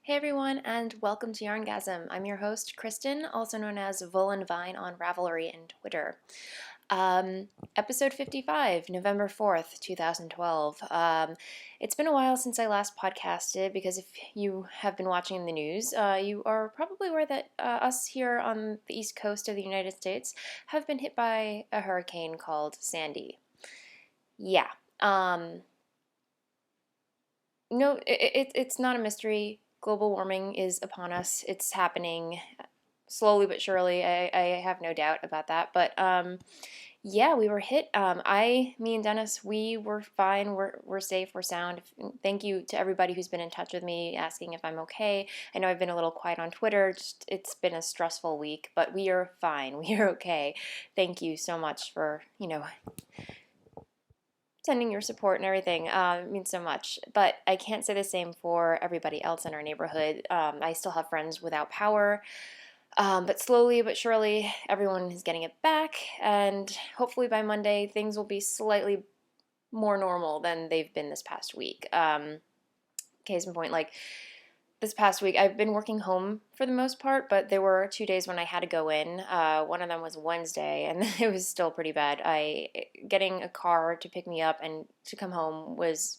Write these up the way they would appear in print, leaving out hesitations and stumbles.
Hey everyone, and welcome to YarnGasm. I'm your host, Kristen, also known as Voolenvine on Ravelry and Twitter. Episode 55, November 4th, 2012. It's been a while since I last podcasted because if you have been watching the news, you are probably aware that us here on the east coast of the United States have been hit by a hurricane called Sandy. Yeah. No, it's not a mystery. Global warming is upon us. It's happening slowly but surely. I have no doubt about that. But yeah, we were hit. Me and Dennis, we were fine. We're safe. We're sound. Thank you to everybody who's been in touch with me asking if I'm okay. I know I've been a little quiet on Twitter. Just it's been a stressful week, but we are fine. We are okay. Thank you so much for sending your support and everything. It means so much. But I can't say the same for everybody else in our neighborhood. I still have friends without power. But slowly but surely, everyone is getting it back. And hopefully by Monday, things will be slightly more normal than they've been this past week. Case in point, like this past week, I've been working home for the most part, but there were 2 days when I had to go in. One of them was Wednesday, and it was still pretty bad. Getting a car to pick me up and to come home was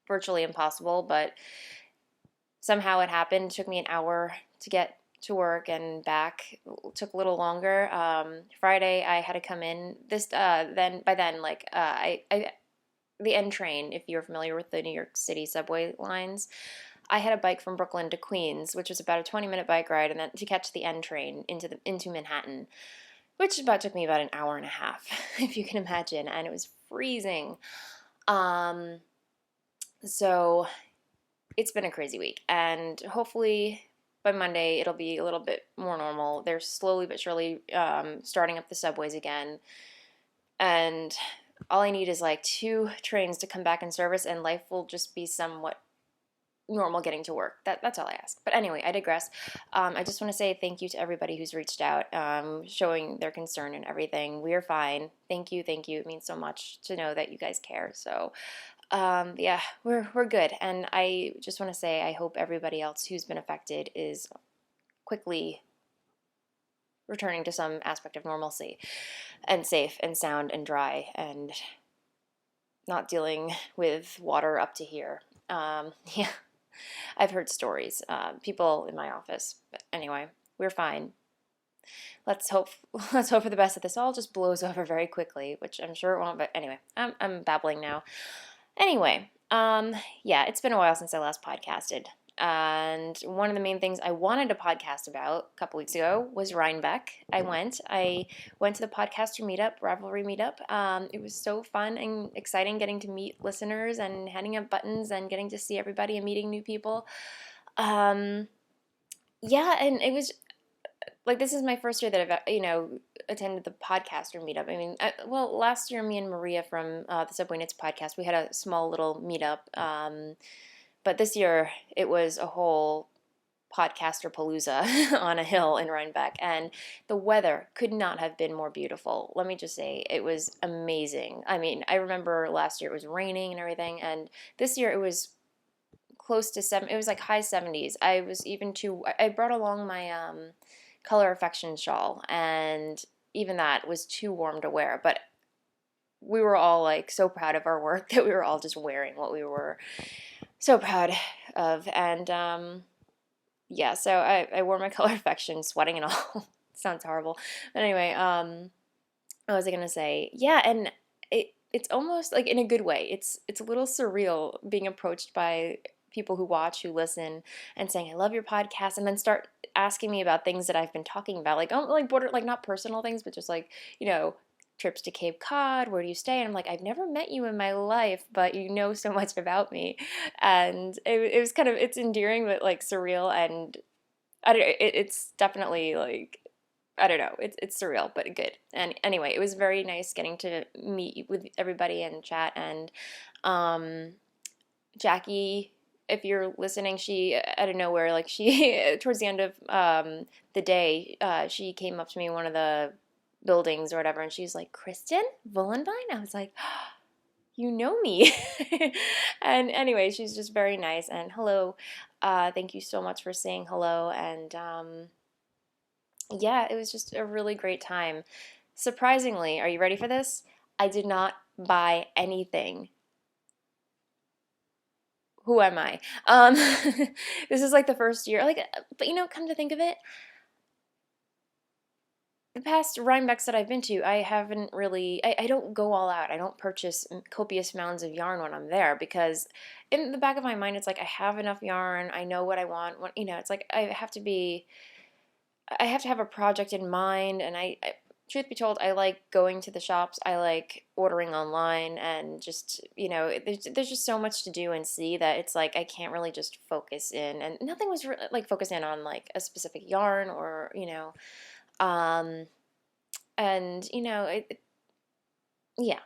virtually impossible, but somehow it happened. It took me an hour to get to work and back. It took a little longer. Friday, I had to come in. The N train, if you're familiar with the New York City subway lines. I had a bike from Brooklyn to Queens, which was about a 20-minute bike ride, and then to catch the N train into Manhattan, which took me about an hour and a half, if you can imagine, and it was freezing. So it's been a crazy week, and hopefully by Monday it'll be a little bit more normal. They're slowly but surely starting up the subways again, and all I need is like 2 trains to come back in service, and life will just be somewhat normal getting to work. That's all I ask. But anyway, I digress. I just want to say thank you to everybody who's reached out, showing their concern and everything. We are fine. Thank you, thank you. It means so much to know that you guys care. So, yeah, we're good. And I just want to say I hope everybody else who's been affected is quickly returning to some aspect of normalcy and safe and sound and dry and not dealing with water up to here. Yeah. I've heard stories, people in my office. But anyway, we're fine. Let's hope. Let's hope for the best that this all just blows over very quickly, which I'm sure it won't. But anyway, I'm babbling now. Anyway, yeah, it's been a while since I last podcasted. And one of the main things I wanted to podcast about a couple weeks ago was Rhinebeck. I went to the podcaster meetup, Ravelry meetup. It was so fun and exciting getting to meet listeners and handing out buttons and getting to see everybody and meeting new people. Yeah, and it was like this is my first year that I've attended the podcaster meetup. I mean, last year me and Maria from the Subway Knits podcast, we had a small little meetup. But this year, it was a whole podcaster palooza on a hill in Rhinebeck, and the weather could not have been more beautiful. Let me just say, it was amazing. I mean, I remember last year it was raining and everything, and this year it was close to it was like high 70s. I brought along my Color Affection shawl, and even that was too warm to wear, but we were all like so proud of our work that we were all just wearing what we were so proud of. And yeah, so I wore my Color Affection, sweating and all. Sounds horrible. But anyway, what was I gonna say? Yeah, and it's almost like in a good way. It's a little surreal being approached by people who watch, who listen, and saying, "I love your podcast," and then start asking me about things that I've been talking about, like not personal things, but just like trips to Cape Cod, where do you stay? And I'm like, I've never met you in my life, but you know so much about me. And it was it's endearing, but like surreal. And I don't know, it's definitely like, I don't know, it's surreal, but good. And anyway, it was very nice getting to meet with everybody and chat. And Jackie, if you're listening, she, out of nowhere, like she, towards the end of the day, she came up to me in one of the buildings or whatever, and she's like, "Kristen Voolenvine?" I was like, oh, "You know me." And anyway, she's just very nice. And hello, Thank you so much for saying hello. And yeah, it was just a really great time. Surprisingly, are you ready for this? I did not buy anything. Who am I? Um, this is like the first year. Like, but come to think of it, the past Rhinebecks that I've been to, I haven't really, I don't go all out. I don't purchase copious mounds of yarn when I'm there because in the back of my mind, it's like I have enough yarn. I know what I want. It's like I have to have a project in mind. And truth be told, I like going to the shops. I like ordering online and just, there's just so much to do and see that it's like I can't really just focus in. And nothing was like focus in on like a specific yarn or, um, and yeah.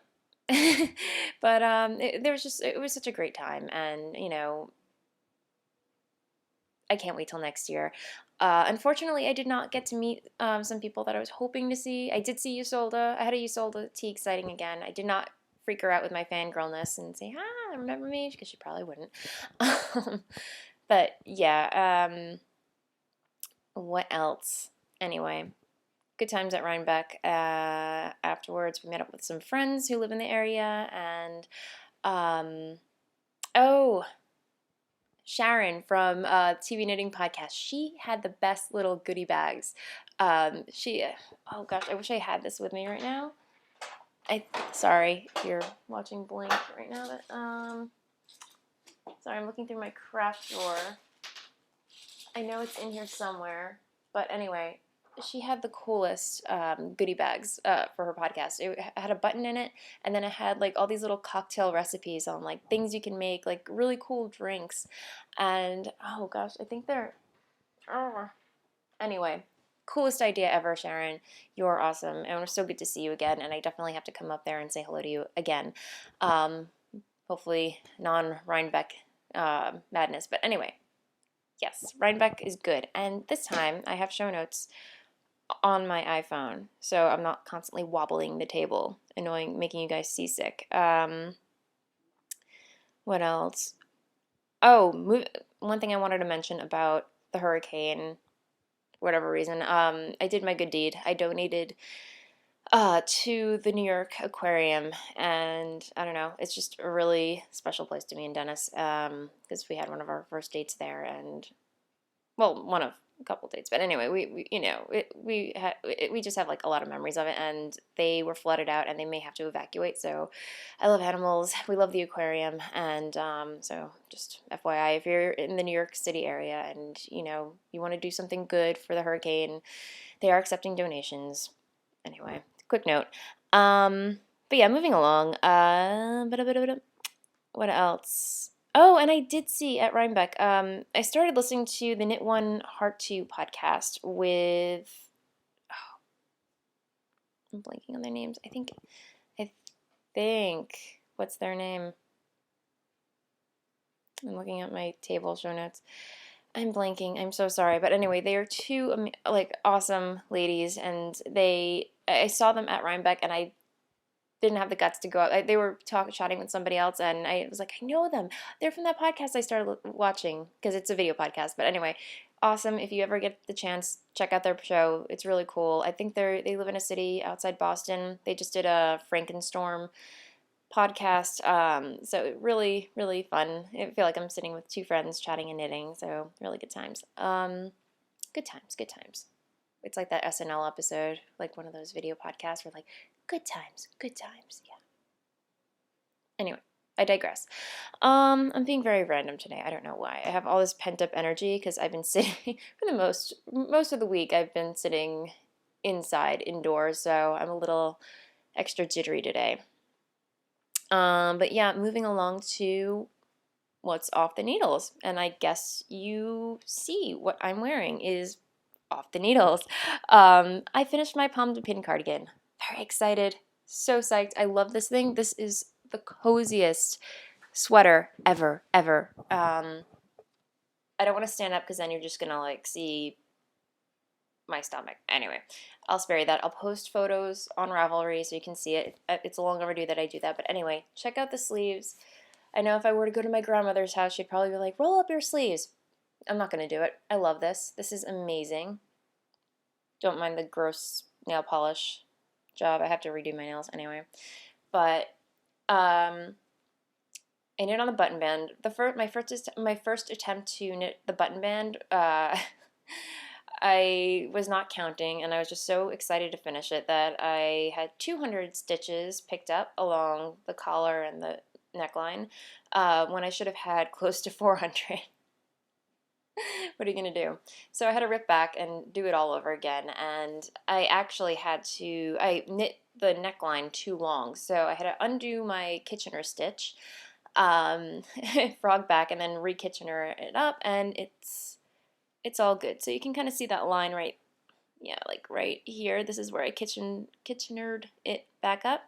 But it was such a great time, and I can't wait till next year. Unfortunately, I did not get to meet some people that I was hoping to see. I did see Usolda. I had a Usolda tea sighting again. I did not freak her out with my fangirlness and say, "Ah, remember me?" Because she probably wouldn't. But yeah. What else? Anyway, good times at Rhinebeck. Afterwards, we met up with some friends who live in the area, and oh, Sharon from TV Knitting Podcast. She had the best little goodie bags. Oh gosh, I wish I had this with me right now. Sorry if you're watching Blink right now. Sorry, I'm looking through my craft drawer. I know it's in here somewhere, but anyway, she had the coolest goodie bags for her podcast. It had a button in it, and then it had like all these little cocktail recipes on like things you can make, like really cool drinks. And oh gosh, I think they're. Oh. Anyway, coolest idea ever, Sharon. You're awesome, and we're so good to see you again. And I definitely have to come up there and say hello to you again. Hopefully, non-Rhinebeck madness. But anyway. Yes, Rhinebeck is good. And this time I have show notes on my iPhone, so I'm not constantly wobbling the table, making you guys seasick. What else? Oh, one thing I wanted to mention about the hurricane, whatever reason, I did my good deed. I donated to the New York Aquarium, and I don't know, it's just a really special place to me and Dennis, because we had one of our first dates there, and well, one of a couple dates, but anyway, we just have like a lot of memories of it, and they were flooded out, and they may have to evacuate. So, I love animals. We love the aquarium, and so just FYI, if you're in the New York City area and you want to do something good for the hurricane, they are accepting donations. Anyway, quick note. But yeah, moving along. What else? Oh, and I did see at Rhinebeck. I started listening to the Knit One Heart Two podcast with. Oh, I'm blanking on their names. I think. What's their name? I'm looking at my table show notes. I'm blanking. I'm so sorry. But anyway, they are two like awesome ladies, and I saw them at Rhinebeck, and I didn't have the guts to go out. They were chatting with somebody else, and I was like, I know them. They're from that podcast I started watching because it's a video podcast. But anyway, awesome. If you ever get the chance, check out their show. It's really cool. I think they live in a city outside Boston. They just did a Frankenstorm podcast. So really, really fun. I feel like I'm sitting with two friends chatting and knitting. So really good times. Good times, good times. It's like that SNL episode, like one of those video podcasts where like, good times, good times, yeah. Anyway, I digress. I'm being very random today. I don't know why. I have all this pent up energy because I've been sitting for the most of the week. I've been sitting indoors, so I'm a little extra jittery today. But yeah, moving along to what's off the needles, and I guess you see what I'm wearing is off the needles. I finished my Pomme de Pin cardigan. Very excited. So psyched. I love this thing. This is the coziest sweater ever, ever. I don't want to stand up because then you're just going to like see my stomach. Anyway, I'll spare you that. I'll post photos on Ravelry so you can see it. It's long overdue that I do that. But anyway, check out the sleeves. I know if I were to go to my grandmother's house, she'd probably be like, roll up your sleeves. I'm not going to do it. I love this. This is amazing. Don't mind the gross nail polish job. I have to redo my nails anyway. But I knit on the button band. My first attempt to knit the button band, I was not counting, and I was just so excited to finish it that I had 200 stitches picked up along the collar and the neckline, when I should have had close to 400. What are you going to do? So I had to rip back and do it all over again, and I actually I knit the neckline too long, so I had to undo my Kitchener stitch, frog back, and then re-Kitchener it up, and it's all good. So you can kind of see that line right, yeah, like right here. This is where I Kitchenered it back up.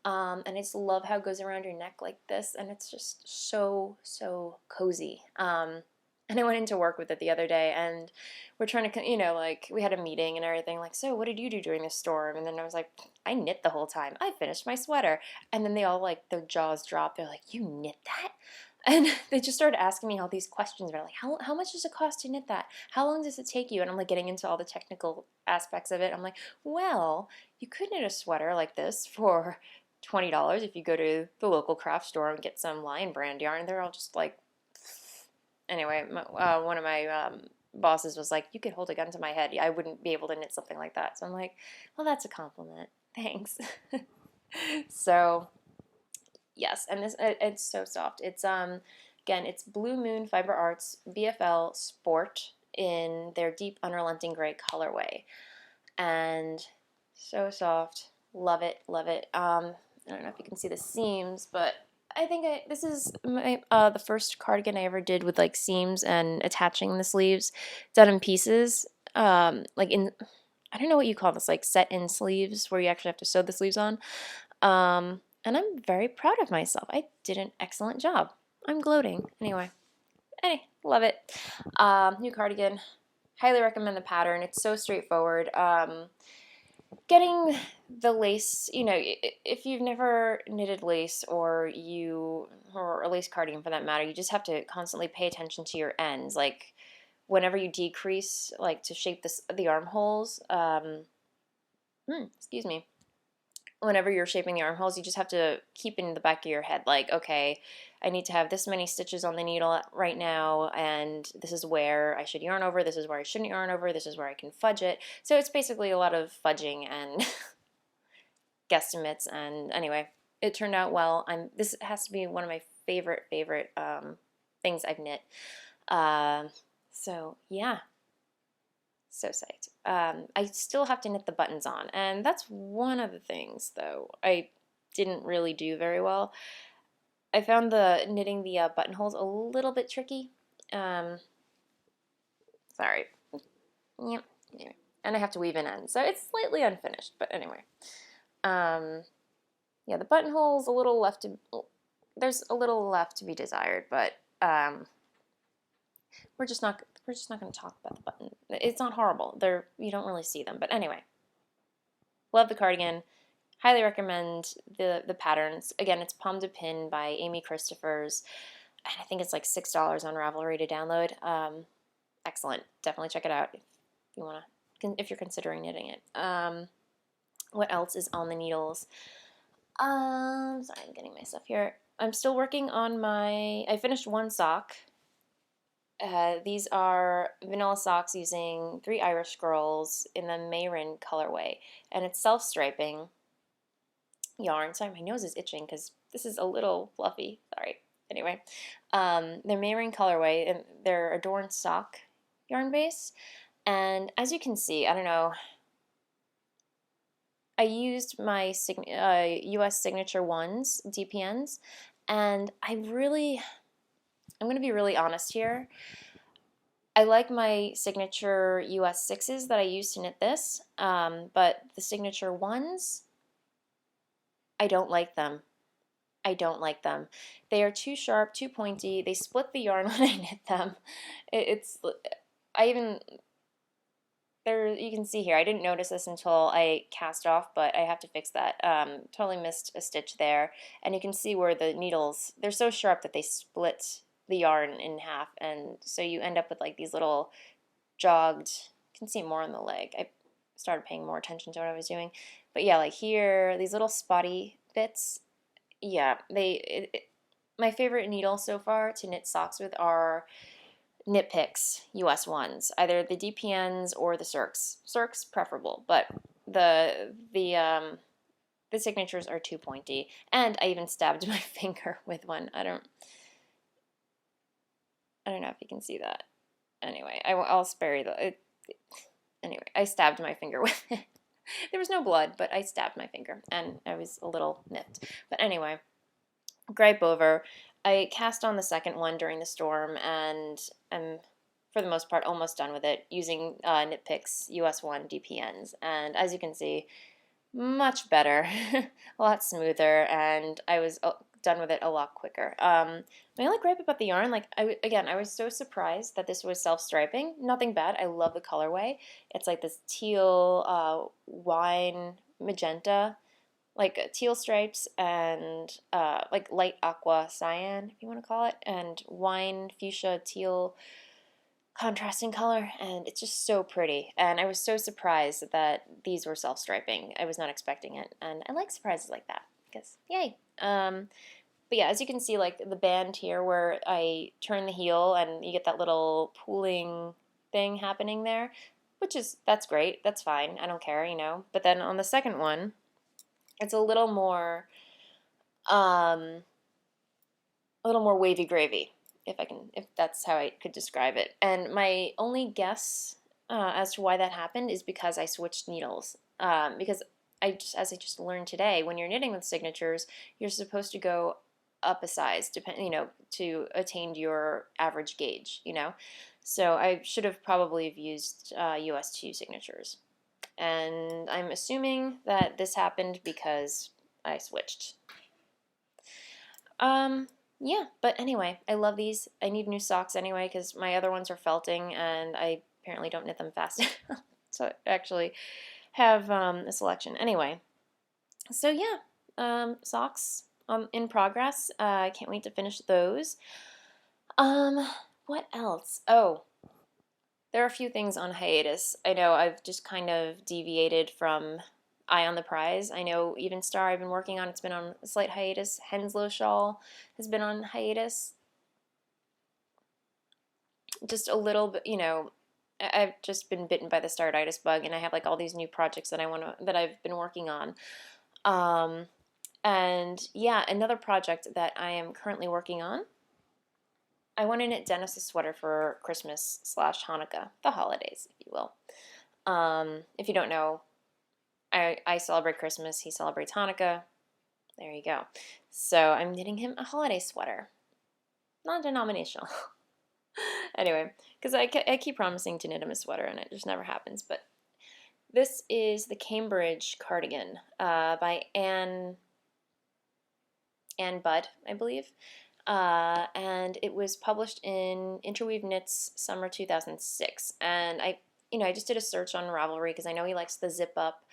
And I just love how it goes around your neck like this, and it's just so, so cozy. And I went into work with it the other day, and we're trying to, like, we had a meeting and everything, like, so what did you do during the storm? And then I was like, I knit the whole time. I finished my sweater. And then they all, like, their jaws dropped. They're like, you knit that? And they just started asking me all these questions about, like, how much does it cost to knit that? How long does it take you? And I'm, like, getting into all the technical aspects of it. I'm like, well, you could knit a sweater like this for $20 if you go to the local craft store and get some Lion brand yarn. They're all just like, anyway, one of my bosses was like, you could hold a gun to my head. I wouldn't be able to knit something like that. So I'm like, well, that's a compliment. Thanks. So, yes, and it's so soft. It's again, it's Blue Moon Fiber Arts BFL Sport in their deep unrelenting gray colorway, and so soft. Love it, love it. I don't know if you can see the seams, but I think this is my the first cardigan I ever did with like seams and attaching the sleeves, done in pieces. Like in, I don't know what you call this, like set in sleeves where you actually have to sew the sleeves on. And I'm very proud of myself. I did an excellent job. I'm gloating. Anyway, love it. New cardigan. Highly recommend the pattern. It's so straightforward. Getting the lace, if you've never knitted lace or a lace cardigan for that matter, you just have to constantly pay attention to your ends. Like whenever you decrease, like to shape the armholes, excuse me, whenever you're shaping the armholes, you just have to keep in the back of your head, like, okay, I need to have this many stitches on the needle right now, and this is where I should yarn over, this is where I shouldn't yarn over, this is where I can fudge it. So it's basically a lot of fudging and guesstimates, and anyway, it turned out well. This has to be one of my favorite things I've knit. So yeah. So psyched. I still have to knit the buttons on, and that's one of the things, though, I didn't really do very well. I found knitting the buttonholes a little bit tricky. Sorry. Yep. Anyway, and I have to weave in ends, so it's slightly unfinished, but anyway. Yeah, the buttonholes there's a little left to be desired, but we're just not going to talk about the button. It's not horrible. You don't really see them. But anyway, love the cardigan. Highly recommend the patterns. Again, it's Pomme de Pin by Amy Christophers. And I think it's like $6 on Ravelry to download. Excellent. Definitely check it out if you're considering knitting it. What else is on the needles? Sorry, I'm getting my stuff here. I'm still working on I finished one sock. These are vanilla socks using 3 Irish Girls in the Mayrin colorway, and it's self-striping yarn. Sorry, my nose is itching because this is a little fluffy. Sorry. Anyway, they're Mayrin colorway, and they're Adorned sock yarn base. And as you can see, I don't know, I used my US Signature Ones DPNs, and I'm going to be really honest here. I like my Signature US 6s that I used to knit this, but the Signature Ones, I don't like them. I don't like them. They are too sharp, too pointy. They split the yarn when I knit them. You can see here, I didn't notice this until I cast off, but I have to fix that. Totally missed a stitch there. And you can see where the needles, they're so sharp that they split the yarn in half, and so you end up with like these little jogged, you can see more on the leg. I started paying more attention to what I was doing. But yeah, like here, these little spotty bits, yeah, my favorite needle so far to knit socks with are Knit Picks US ones, either the DPNs or the Cirques. Cirques preferable, but the signatures are too pointy, and I even stabbed my finger with one. I don't know if you can see that. Anyway, I'll spare you anyway, I stabbed my finger with it. There was no blood, but I stabbed my finger, and I was a little nipped. But anyway, gripe over. I cast on the second one during the storm, and I'm, for the most part, almost done with it using Knit Picks US1 DPNs. And as you can see, much better, a lot smoother, and I was done with it a lot quicker. My only gripe about the yarn, like, I was so surprised that this was self-striping. Nothing bad. I love the colorway. It's like this teal, wine, magenta, like teal stripes, and like light aqua cyan, if you want to call it, and wine, fuchsia, teal contrasting color, and it's just so pretty. And I was so surprised that these were self-striping. I was not expecting it, and I like surprises like that, because yay. But yeah, as you can see, like the band here where I turn the heel and you get that little pooling thing happening there, that's great, that's fine, I don't care, you know. But then on the second one, it's a little more wavy gravy, if that's how I could describe it. And my only guess as to why that happened is because I switched needles. Because as I just learned today, when you're knitting with signatures, you're supposed to go up a size, to attain your average gauge, you know. So I should have probably used US2 signatures. And I'm assuming that this happened because I switched. Yeah, but anyway, I love these. I need new socks anyway because my other ones are felting and I apparently don't knit them fast enough. So I actually have a selection. Anyway, so yeah, socks in progress. I can't wait to finish those. What else? Oh, there are a few things on hiatus. I know I've just kind of deviated from Eye on the Prize. I know Even Star I've been working on, it's been on a slight hiatus. Henslow Shawl has been on hiatus. Just a little bit, you know, I've just been bitten by the startitis bug, and I have like all these new projects that I've been working on. And yeah, another project that I am currently working on, I want to knit Dennis's sweater for Christmas/Hanukkah, the holidays, if you will. If you don't know, I celebrate Christmas, he celebrates Hanukkah. There you go. So I'm knitting him a holiday sweater. Non-denominational. Anyway, because I keep promising to knit him a sweater and it just never happens. But this is the Cambridge cardigan by Anne Budd, I believe. And it was published in Interweave Knits Summer 2006. And I just did a search on Ravelry because I know he likes the zip up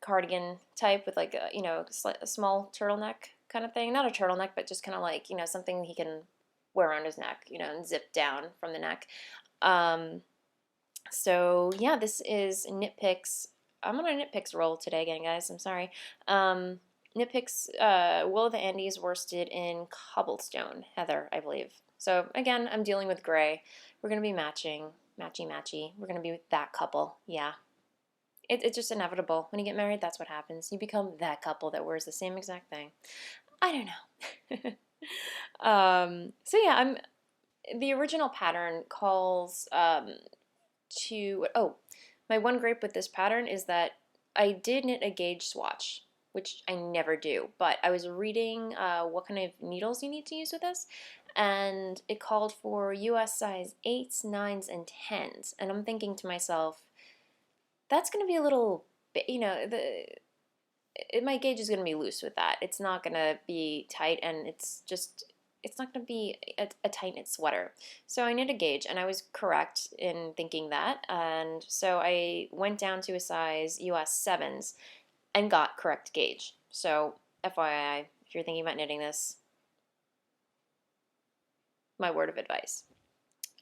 cardigan type with like a small turtleneck kind of thing. Not a turtleneck, but just kind of like, something he can wear around his neck, and zip down from the neck. So yeah, this is Knit Picks. I'm on a Knit Picks roll today again, guys. I'm sorry. Knit Picks Wool of the Andes worsted in cobblestone heather, I believe. So again, I'm dealing with gray. We're gonna be matching, matchy. We're gonna be that couple. Yeah. It's just inevitable. When you get married, that's what happens. You become that couple that wears the same exact thing. I don't know. So yeah, the original pattern calls my one gripe with this pattern is that I did knit a gauge swatch, which I never do, but I was reading what kind of needles you need to use with this, and it called for US size 8s, 9s, and 10s, and I'm thinking to myself, that's going to be a little bit, my gauge is going to be loose with that. It's not going to be tight, and it's not going to be a tight knit sweater. So I knit a gauge, and I was correct in thinking that. And so I went down to a size US 7s and got correct gauge. So FYI, if you're thinking about knitting this, my word of advice.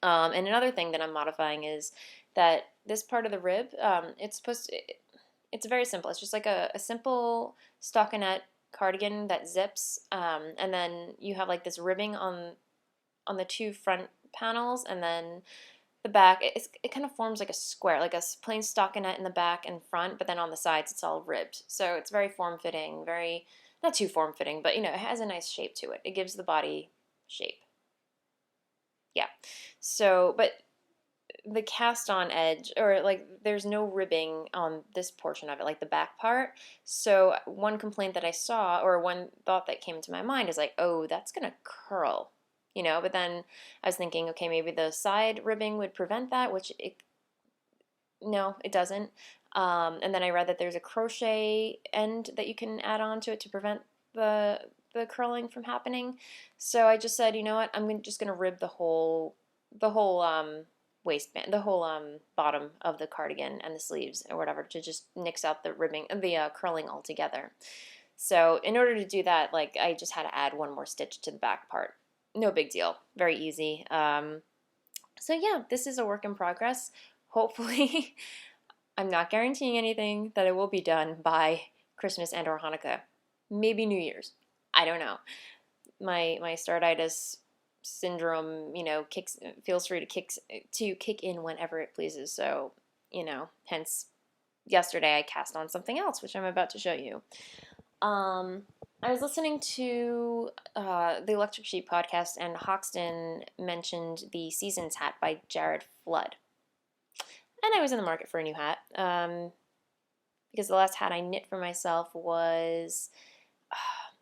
And another thing that I'm modifying is that this part of the rib, it's very simple. It's just like a simple stockinette cardigan that zips, and then you have like this ribbing on the two front panels, and then the back, it kind of forms like a square, like a plain stockinette in the back and front, but then on the sides it's all ribbed. So it's very form-fitting, very, not too form-fitting, but you know, it has a nice shape to it. It gives the body shape. Yeah. So, but the cast on edge, or like there's no ribbing on this portion of it, like the back part. So one complaint that I saw, or one thought that came to my mind is like, oh, that's gonna curl, you know. But then I was thinking, okay, maybe the side ribbing would prevent that, which no, it doesn't. And then I read that there's a crochet end that you can add on to it to prevent the curling from happening. So I just said, you know what, just gonna rib the whole waistband, the whole bottom of the cardigan and the sleeves or whatever, to just nix out the ribbing and the curling altogether. So in order to do that, like, I just had to add one more stitch to the back part. No big deal, very easy. So yeah, this is a work in progress. Hopefully, I'm not guaranteeing anything that it will be done by Christmas and or Hanukkah. Maybe New Year's. I don't know. My startitis syndrome, you know, feels free to kick in whenever it pleases. So, you know, hence yesterday I cast on something else, which I'm about to show you. I was listening to the Electric Sheep podcast, and Hoxton mentioned the Seasons hat by Jared Flood. And I was in the market for a new hat, because the last hat I knit for myself was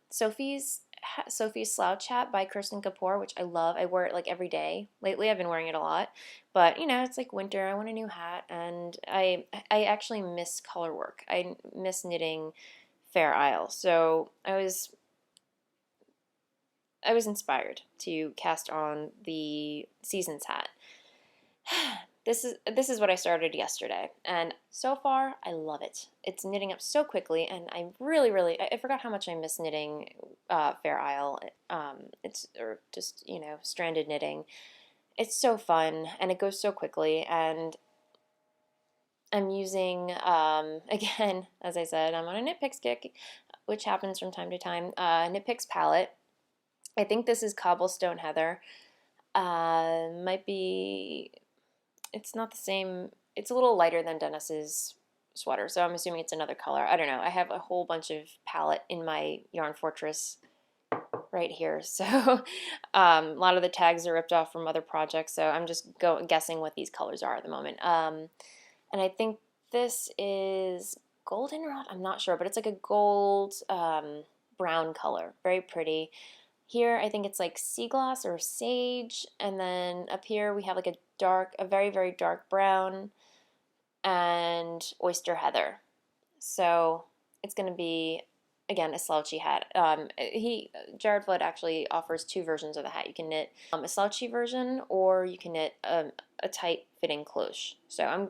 Sophie's Slouch Hat by Kirsten Kapoor, which I love. I wear it like every day. Lately I've been wearing it a lot, but you know, it's like winter, I want a new hat, and I actually miss color work. I miss knitting Fair Isle. So I was inspired to cast on the Seasons hat. This is what I started yesterday, and so far I love it. It's knitting up so quickly, and I really I forgot how much I miss knitting Fair Isle. Or just, you know, stranded knitting. It's so fun, and it goes so quickly, and I'm using again, as I said, I'm on a Knit Picks kick, which happens from time to time. Knit Picks palette. I think this is Cobblestone Heather. Might be. It's not the same. It's a little lighter than Dennis's sweater, so I'm assuming it's another color. I don't know. I have a whole bunch of palette in my Yarn Fortress right here, so a lot of the tags are ripped off from other projects, so I'm just guessing what these colors are at the moment. And I think this is Goldenrod. I'm not sure, but it's like a gold brown color. Very pretty. Here, I think it's like sea gloss or sage, and then up here we have like a very, very dark brown and oyster heather. So it's going to be, again, a slouchy hat. Jared Flood actually offers two versions of the hat. You can knit a slouchy version, or you can knit a tight fitting cloche. So I'm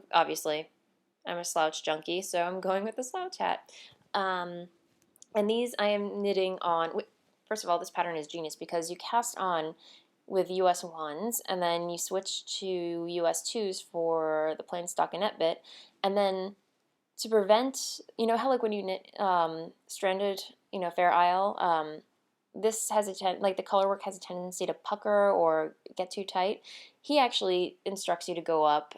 a slouch junkie, so I'm going with the slouch hat. And these I am knitting on. First of all, this pattern is genius because you cast on with US 1s, and then you switch to US 2s for the plain stockinette bit, and then to prevent, you know how like when you knit stranded, you know, Fair Isle, this has like the color work has a tendency to pucker or get too tight. He actually instructs you to go up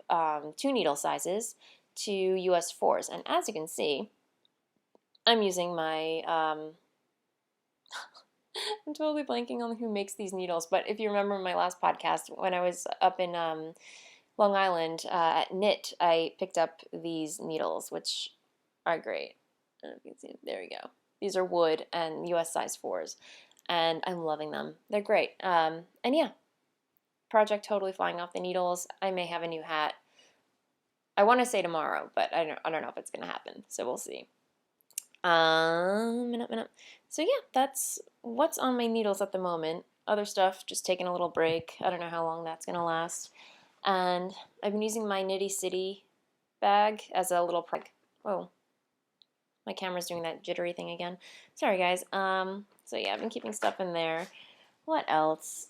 2 needle sizes to US 4s, and as you can see, I'm using my I'm totally blanking on who makes these needles, but if you remember my last podcast, when I was up in Long Island at Knit, I picked up these needles, which are great. I don't know if you can see. There we go. These are wood and US size 4s, and I'm loving them. They're great. And yeah, project totally flying off the needles. I may have a new hat. I want to say tomorrow, but I don't know if it's going to happen, so we'll see. So yeah, that's what's on my needles at the moment. Other stuff, just taking a little break. I don't know how long that's gonna last. And I've been using my Nitty City bag as a little Whoa, my camera's doing that jittery thing again. Sorry guys. So yeah, I've been keeping stuff in there. What else?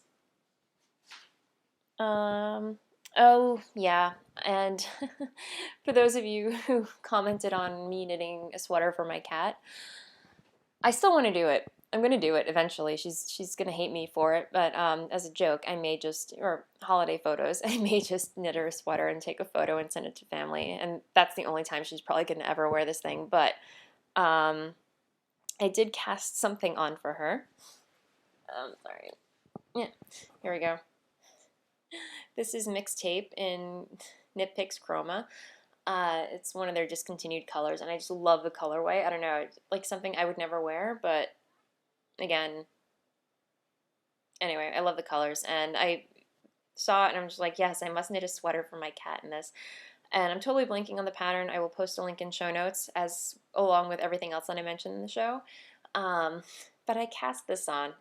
Oh, yeah. And for those of you who commented on me knitting a sweater for my cat, I still want to do it. I'm going to do it eventually. She's going to hate me for it, but as a joke, I may just, or holiday photos, I may just knit her a sweater and take a photo and send it to family. And that's the only time she's probably going to ever wear this thing. But um, I did cast something on for her. Sorry. Yeah, here we go. This is Mixtape in Knit Picks Chroma. It's one of their discontinued colors, and I just love the colorway. I don't know, it's like something I would never wear, but again, anyway, I love the colors, and I saw it, and I'm just like, yes, I must knit a sweater for my cat in this. And I'm totally blanking on the pattern. I will post a link in show notes as along with everything else that I mentioned in the show. Um, but I cast this on.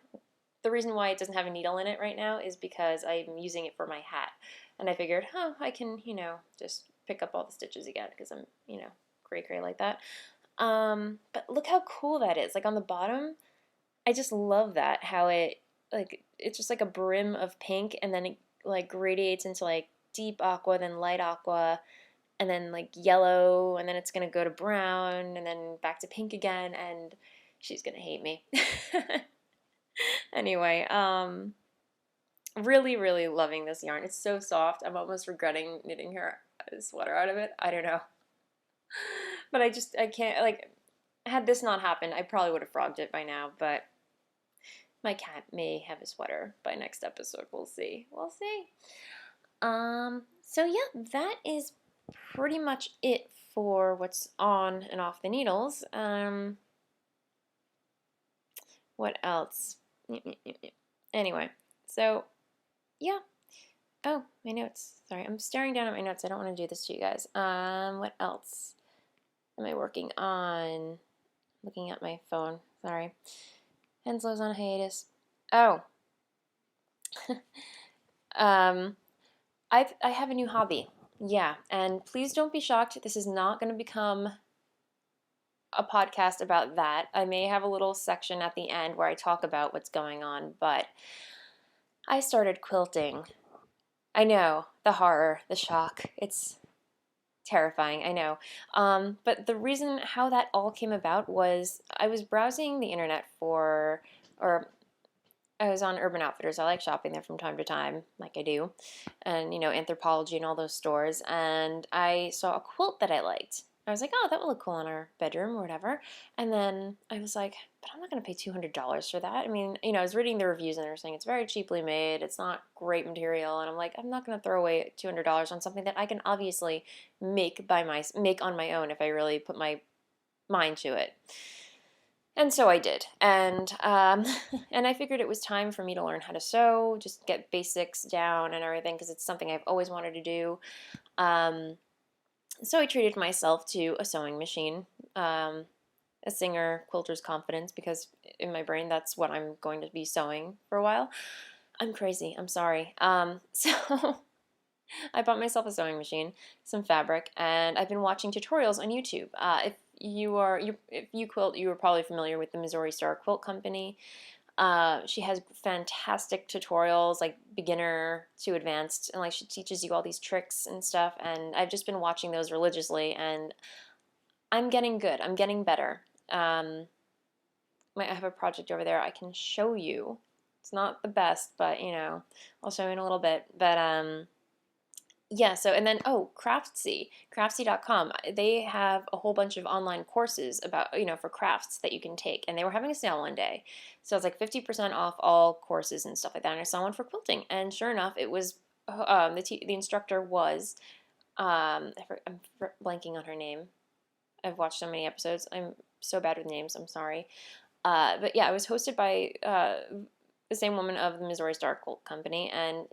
The reason why it doesn't have a needle in it right now is because I'm using it for my hat. And I figured, oh, I can, just pick up all the stitches again because I'm, cray-cray like that. But look how cool that is. Like on the bottom, I just love that, how it's just like a brim of pink and then it like gradiates into like deep aqua, then light aqua, and then like yellow, and then it's going to go to brown, and then back to pink again, and she's going to hate me. Anyway, really, really loving this yarn. It's so soft. I'm almost regretting knitting her a sweater out of it. I don't know. But I can't, like, had this not happened, I probably would have frogged it by now, but my cat may have a sweater by next episode. We'll see. We'll see. So yeah, that is pretty much it for what's on and off the needles. What else? Anyway, so yeah. Oh, my notes. Sorry, I'm staring down at my notes. I don't want to do this to you guys. What else am I working on? Looking at my phone. Sorry. Henslow's on hiatus. Oh. I have a new hobby. Yeah, and please don't be shocked. This is not going to become a podcast about that. I may have a little section at the end where I talk about what's going on, but I started quilting. I know, the horror, the shock. It's terrifying, I know. But the reason how that all came about was I was browsing the internet or I was on Urban Outfitters. I like shopping there from time to time, like I do, and Anthropologie and all those stores. And I saw a quilt that I liked. I was like, oh, that would look cool in our bedroom or whatever. And then I was like, but I'm not going to pay $200 for that. I mean, I was reading the reviews and they were saying it's very cheaply made. It's not great material. And I'm like, I'm not going to throw away $200 on something that I can obviously make on my own if I really put my mind to it. And so I did, and and I figured it was time for me to learn how to sew, just get basics down and everything, because it's something I've always wanted to do. So I treated myself to a sewing machine, a Singer Quilter's Confidence, because in my brain that's what I'm going to be sewing for a while. I'm crazy. I'm sorry. So I bought myself a sewing machine, some fabric, and I've been watching tutorials on YouTube. If you quilt, you are probably familiar with the Missouri Star Quilt Company. She has fantastic tutorials, like beginner to advanced, and like she teaches you all these tricks and stuff. And I've just been watching those religiously, and I'm getting good. I'm getting better. I have a project over there I can show you. It's not the best, but I'll show you in a little bit. But yeah, so, and then, Craftsy.com. They have a whole bunch of online courses about, for crafts that you can take. And they were having a sale one day. So it's like 50% off all courses and stuff like that. And I saw one for quilting. And sure enough, it was, the instructor was, I'm blanking on her name. I've watched so many episodes. I'm so bad with names. I'm sorry. But yeah, it was hosted by the same woman of the Missouri Star Quilt Company. And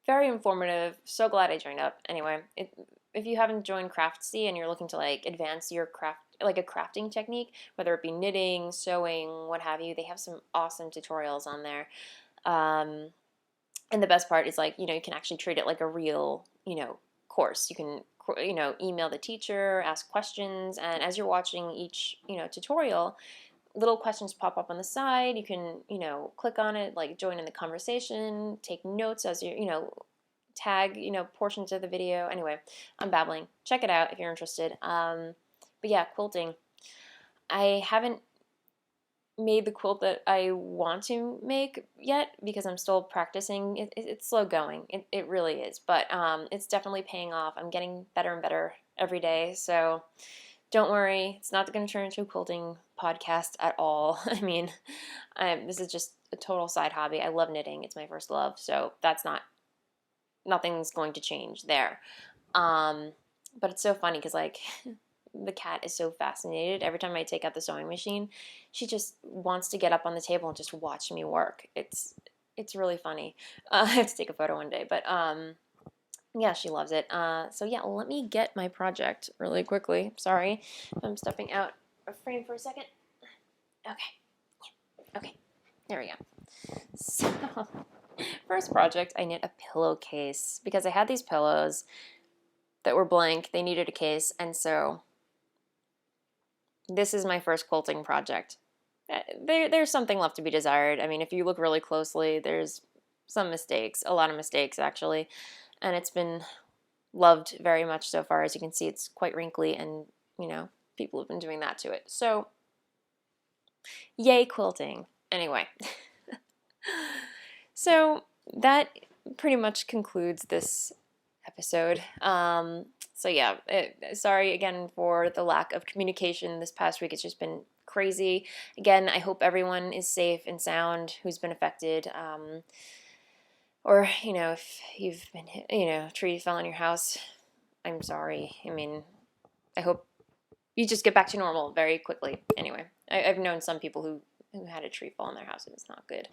very informative. So glad I joined up. Anyway, if you haven't joined Craftsy and you're looking to like advance your craft, like a crafting technique, whether it be knitting, sewing, what have you, they have some awesome tutorials on there. And the best part is like, you can actually treat it like a real, course. You can, email the teacher, ask questions, and as you're watching each, tutorial, little questions pop up on the side. You can, click on it, like join in the conversation, take notes as you're, tag, portions of the video. Anyway, I'm babbling. Check it out if you're interested. But yeah, quilting. I haven't made the quilt that I want to make yet because I'm still practicing. It's slow going. It really is. But it's definitely paying off. I'm getting better and better every day. So don't worry. It's not going to turn into a quilting podcast at all. I mean, this is just a total side hobby. I love knitting. It's my first love. So nothing's going to change there. But it's so funny because like the cat is so fascinated. Every time I take out the sewing machine, she just wants to get up on the table and just watch me work. It's really funny. I have to take a photo one day, but yeah, she loves it. So yeah, let me get my project really quickly. Sorry if I'm stepping out of frame for a second. Okay, there we go. So first project, I knit a pillowcase because I had these pillows that were blank. They needed a case, and so this is my first quilting project. There's something left to be desired. I mean, if you look really closely, there's some mistakes, a lot of mistakes actually, and it's been loved very much so far. As you can see, it's quite wrinkly, and people have been doing that to it. So, yay quilting. Anyway, so that pretty much concludes this episode. So yeah, sorry again for the lack of communication this past week. It's just been crazy. Again, I hope everyone is safe and sound who's been affected. Or, if you've been hit, a tree fell on your house, I'm sorry. I mean, I hope you just get back to normal very quickly. Anyway, I've known some people who had a tree fall on their house and it's not good.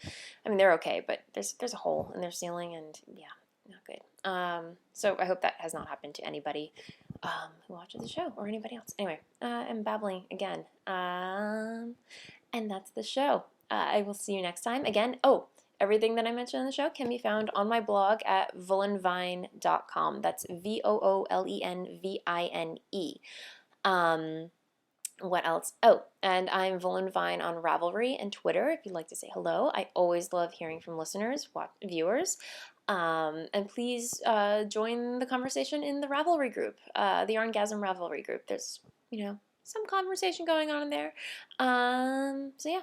I mean, they're okay, but there's a hole in their ceiling and yeah, not good. So I hope that has not happened to anybody who watches the show or anybody else. Anyway, I'm babbling again. And that's the show. I will see you next time. Again, everything that I mentioned on the show can be found on my blog at voolenvine.com. That's VOOLENVINE. What else? Oh, and I'm Voolenvine on Ravelry and Twitter if you'd like to say hello. I always love hearing from listeners, viewers. And please join the conversation in the Ravelry group, the YarnGasm Ravelry group. There's, some conversation going on in there. So yeah,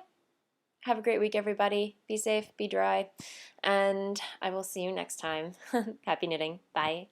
have a great week, everybody. Be safe, be dry, and I will see you next time. Happy knitting. Bye.